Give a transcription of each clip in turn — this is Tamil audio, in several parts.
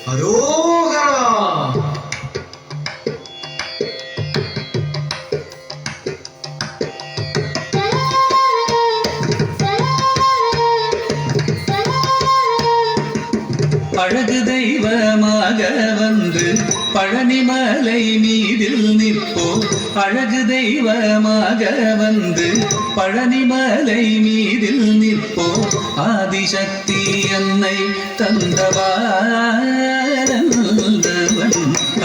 அரோகரா. அழகு தெய்வமாக வந்து பழனிமலை மீதில் நிற்போம். அழகு தெய்வமாக வந்து பழனிமலை மீதில் நிற்போம். ஆதிசக்தி என்னை தந்தவாரந்தவன்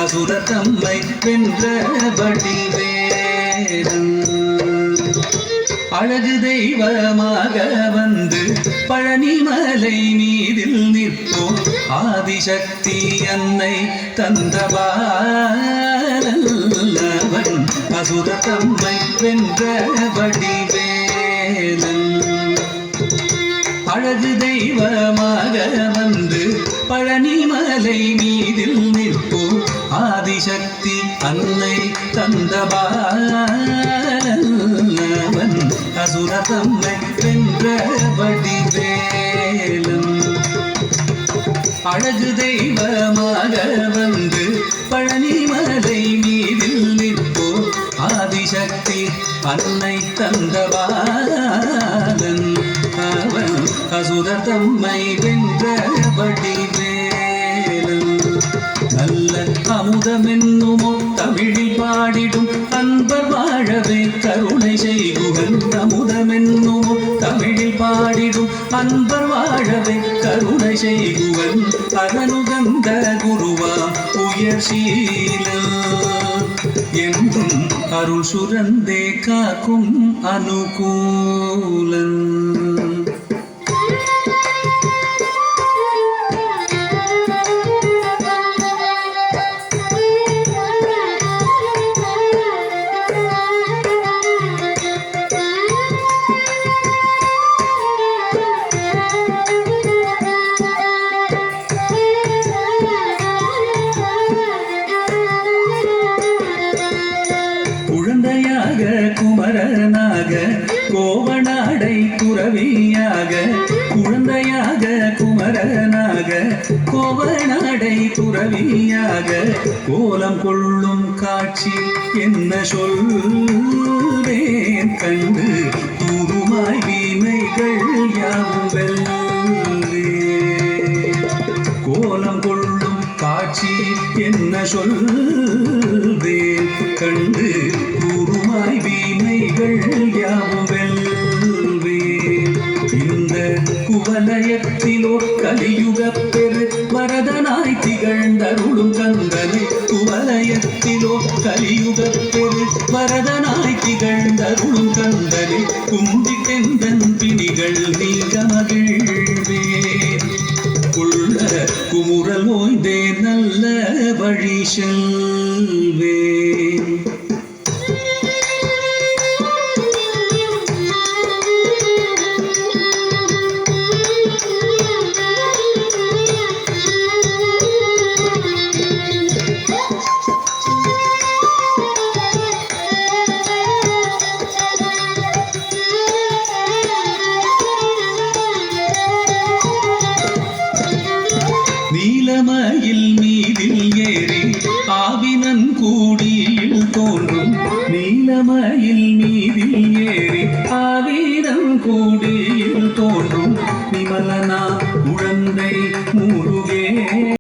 அசுர தம்மை வென்றபடி வேடன். அழகு தெய்வமாக வந்து பழனிமலை மீதில் நிற்போம். ஆதிசக்தி என்னை தந்தவாரல்லவன் அசுர தம்மை வென்றபடி வேலன். அழகு தெய்வமாக வந்து பழனிமலை மீதில் நிற்போம். ஆதிசக்தி அன்னை தந்தவாரல்லவன் அசுர தம்மை வென்றபடி வேலன். அழகு தெய்வமாக வந்து பழனிமலை மீதில் நிற்போம். ஆதிசக்தி அன்னை தந்தவாரன் அவன் அசுர தம்மை வென்றபடி வேலன். நல்ல அமுதமென்னுமோ தமிழில் பாடிடும் அன்பர் வாழவே கருணை செய்குவன். அமுதமென்னுமோ தமிழில் பாடிடும் அன்பர் வாழவே கருணை செய்குவன். அரனுகந்த குருவா உயர் சீலன் என்றும் அருள் சுரந்தே காக்கும் அனுகூலன். குழந்தையாக குமரனாக கோவனாடை துறவியாக. குழந்தையாக குமரனாக கோவனாடை துறவியாக. கோலம் கொள்ளும் காட்சி என்ன சொல்வேன் கண்டு கூறுமாய் வீணைகள் யாவும் வெல்லே. கோலம் கொள்ளும் காட்சி என்ன சொல்வேன் கண்டு கூறுமாய் வீணைகள் யாவும் வெல்வேன். இந்த குவலயத்திலோ கலியுக பெரு வரதனாய் திகழ்ந்தருளும் கந்தனை. குவலயத்திலோ கலியுக பெரு வரதனாய் திகழ்ந்தருளும் கந்தனை. குந்தி தெந்தன் பிணிகள் நீங்க மகிழ்வேன். உள்ள குமுறல் ஓய்ந்தே நல்ல வழி செல்வேன். நீலமயில் மீதில் ஏறி ஆவினன் கூடியில் தோன்றும். நீலமயில் மீதில் ஏறி ஆவினன் கூடியில் தோன்றும். நிமலனா உழந்தை முரு